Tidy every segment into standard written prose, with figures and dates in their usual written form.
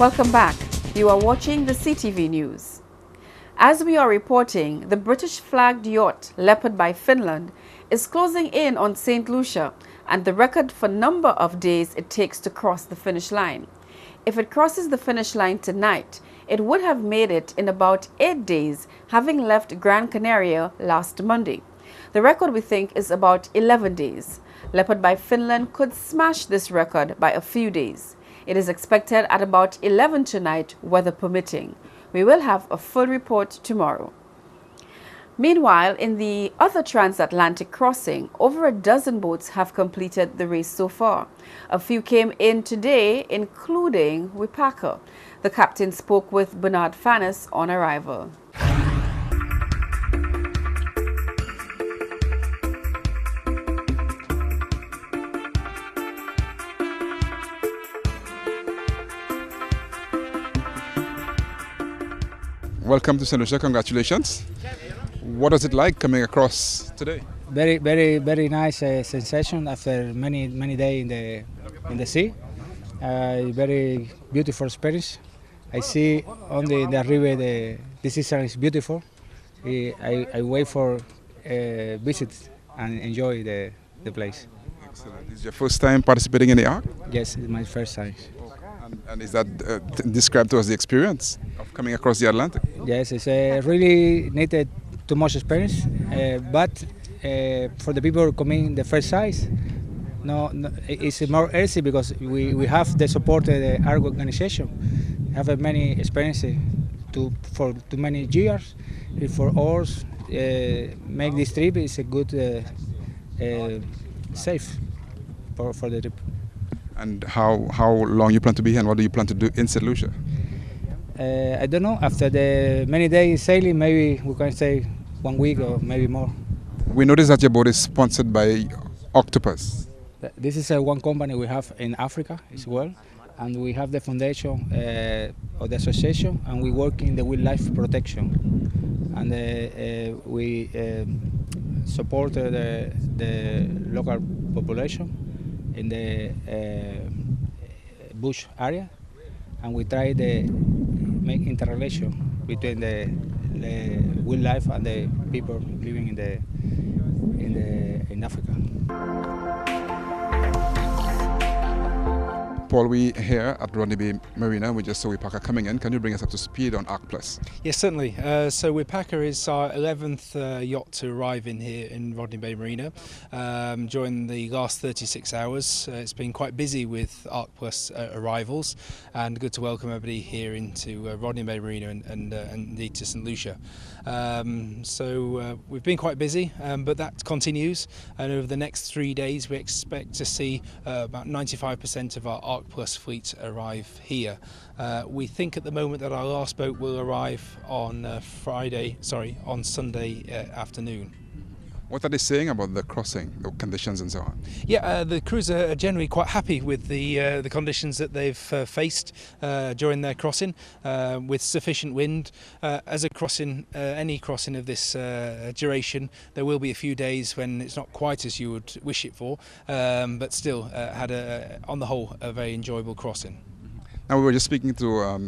Welcome back. You are watching the CTV News. As we are reporting, the British-flagged yacht Leopard by Finland is closing in on St. Lucia and the record for number of days it takes to cross the finish line. If it crosses the finish line tonight, it would have made it in about 8 days, having left Gran Canaria last Monday. The record, we think, is about 11 days. Leopard by Finland could smash this record by a few days. It is expected at about 11 tonight, weather permitting. We will have a full report tomorrow. Meanwhile, in the other transatlantic crossing, over a dozen boats have completed the race so far. A few came in today, including Wipaka. The captain spoke with Bernard Fanis on arrival. Welcome to St. Lucia, congratulations. What was it like coming across today? Very nice sensation after many days in the sea. Very beautiful experience. I see on the river the season is beautiful. I wait for visit and enjoy the place. Excellent. Is it your first time participating in the ARC? Yes, it's my first time. And is that described to us the experience of coming across the Atlantic? Yes, it's really needed too much experience, but for the people coming the first size, no, it's more easy because we have the support of the ARC organization. Have many experiences for too many years. For us, make this trip is a good, safe for the trip. And how long you plan to be here and what do you plan to do in St. Lucia? I don't know. After the many days sailing, maybe we can stay 1 week or maybe more. We noticed that your boat is sponsored by Octopus. This is one company we have in Africa as well, and we have the foundation of the association, and we work in the wildlife protection, and we support the local population in the bush area, and we try to make interrelation between the wildlife and the people living in Africa. Paul, we here at Rodney Bay Marina, we just saw Wipaka coming in. Can you bring us up to speed on ARC Plus? Yes, certainly. So Wipaka is our 11th yacht to arrive in here in Rodney Bay Marina during the last 36 hours. It's been quite busy with ARC Plus arrivals, and good to welcome everybody here into Rodney Bay Marina and indeed to St. Lucia. So we've been quite busy, but that continues, and over the next 3 days we expect to see about 95% of our ARC Plus fleet arrive here. We think at the moment that our last boat will arrive on Sunday afternoon. What are they saying about the crossing, the conditions and so on? Yeah, the crews are generally quite happy with the conditions that they've faced during their crossing, with sufficient wind. As a crossing, any crossing of this duration, there will be a few days when it's not quite as you would wish it for, but still had on the whole a very enjoyable crossing. Now, we were just speaking to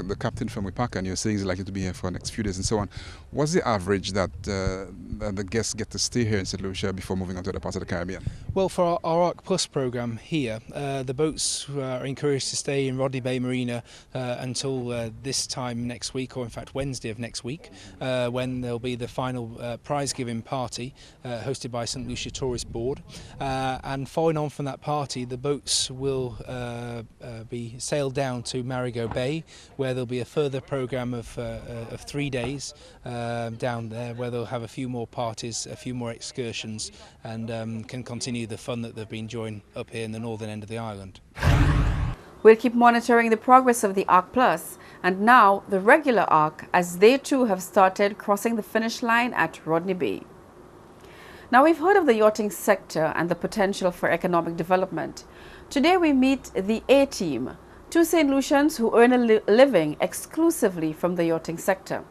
the captain from Wipaka, and you're saying he's likely to be here for the next few days and so on. What's the average that the guests get to stay here in St. Lucia before moving on to other parts of the Caribbean? Well, for our ARC Plus programme here, the boats are encouraged to stay in Rodney Bay Marina until this time next week, or in fact Wednesday of next week, when there'll be the final prize-giving party hosted by St. Lucia Tourist Board. And following on from that party, the boats will be sailed down to Marigot Bay, where there'll be a further programme of 3 days down there, where they'll have a few more parties, a few more excursions, and can continue the fun that they've been enjoying up here in the northern end of the island. We'll keep monitoring the progress of the ARC Plus and now the regular ARC, as they too have started crossing the finish line at Rodney Bay. Now, we've heard of the yachting sector and the potential for economic development. Today we meet the A-Team, two St. Lucians who earn a living exclusively from the yachting sector.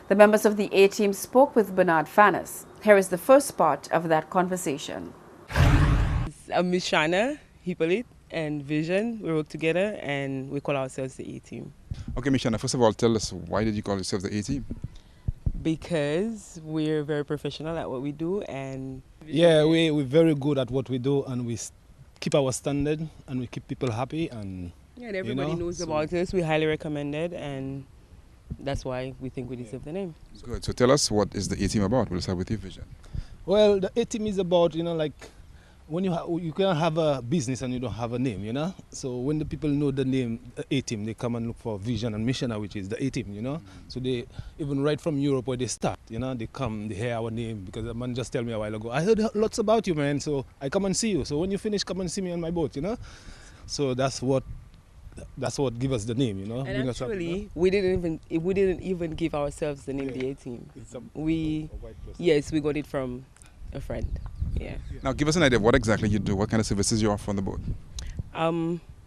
The members of the A-Team spoke with Bernard Fanis. Here is the first part of that conversation. I'm Miss Shana Hippolyte. and vision. We work together and we call ourselves the A-Team. Okay, Mishana, first of all, tell us, why did you call yourself the A-Team? Because we're very professional at what we do, and Yeah, we're very good at what we do, and we keep our standard, and we keep people happy, and yeah, everybody knows so- about us. We highly recommend it, and that's why we think we deserve the name. Good. So tell us, what is the A-Team about? We'll start with you, Vision. well, the A-Team is about, like when you can have a business and you don't have a name, So when the people know the name A-Team, they come and look for vision and mission, which is the A-Team, So they, even right from Europe where they start, they come, they hear our name, because a man just tell me a while ago, I heard lots about you, man, so I come and see you. So when you finish, come and see me on my boat, So that's what give us the name, And bring us up, actually, we didn't even give ourselves the name the A-Team. It's a We white person. yes, we got it from a friend. Yeah. Now, give us an idea of what exactly you do, what kind of services you offer on the boat.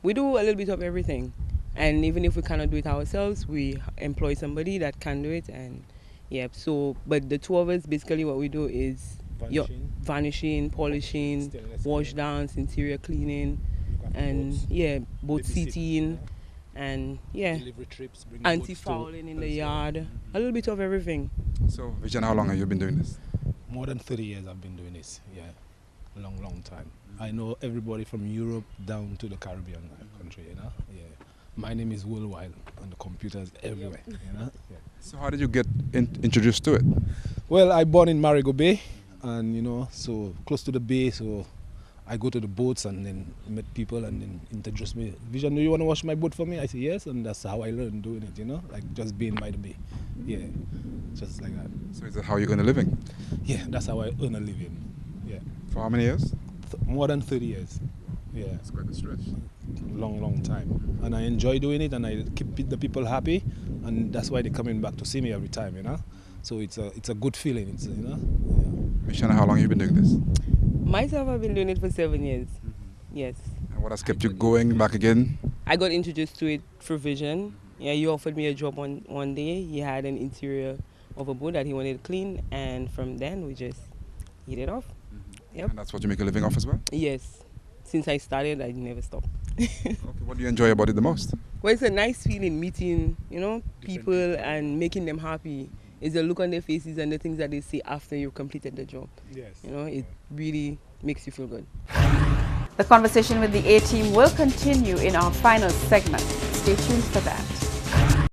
We do a little bit of everything, and even if we cannot do it ourselves, we employ somebody that can do it. And yeah, so but the two of us, basically what we do is varnishing, polishing, Stainless wash steel. downs, interior cleaning, Look after and boats, yeah, boat babysit, seating, and yeah, delivery trips, bring the boats to- anti-fouling in the yard, a little bit of everything. So, Vision, how long have you been doing this? More than 30 years I've been doing this, yeah. Long time. I know everybody from Europe down to the Caribbean country, Yeah. My name is worldwide on the computers everywhere, Yeah. So how did you get introduced to it? Well, I born in Marigo Bay, and so close to the bay, so I go to the boats and then met people and then introduce me. Vision, do you want to wash my boat for me? I say yes, and that's how I learned doing it, like just being by the bay. Yeah, just like that. So is that how you earn a living? Yeah, that's how I earn a living. Yeah, For how many years? more than 30 years. Yeah, It's quite a stretch. long time. And I enjoy doing it, and I keep the people happy, and that's why they're coming back to see me every time, So it's a good feeling, Yeah. Mishana, how long have you been doing this? Myself, I've been doing it for 7 years. Yes. And what has kept you going back again? I got introduced to it through Vision. Yeah, he offered me a job one day. He had an interior of a boat that he wanted to clean, and from then we just hit it off. Yep. And that's what you make a living off as well? Yes. Since I started, I never stopped. Okay, what do you enjoy about it the most? Well, it's a nice feeling meeting, people and making them happy. It's the look on their faces and the things that they say after you've completed the job. Yes. It really makes you feel good. The conversation with the A-Team will continue in our final segment. Stay tuned for that.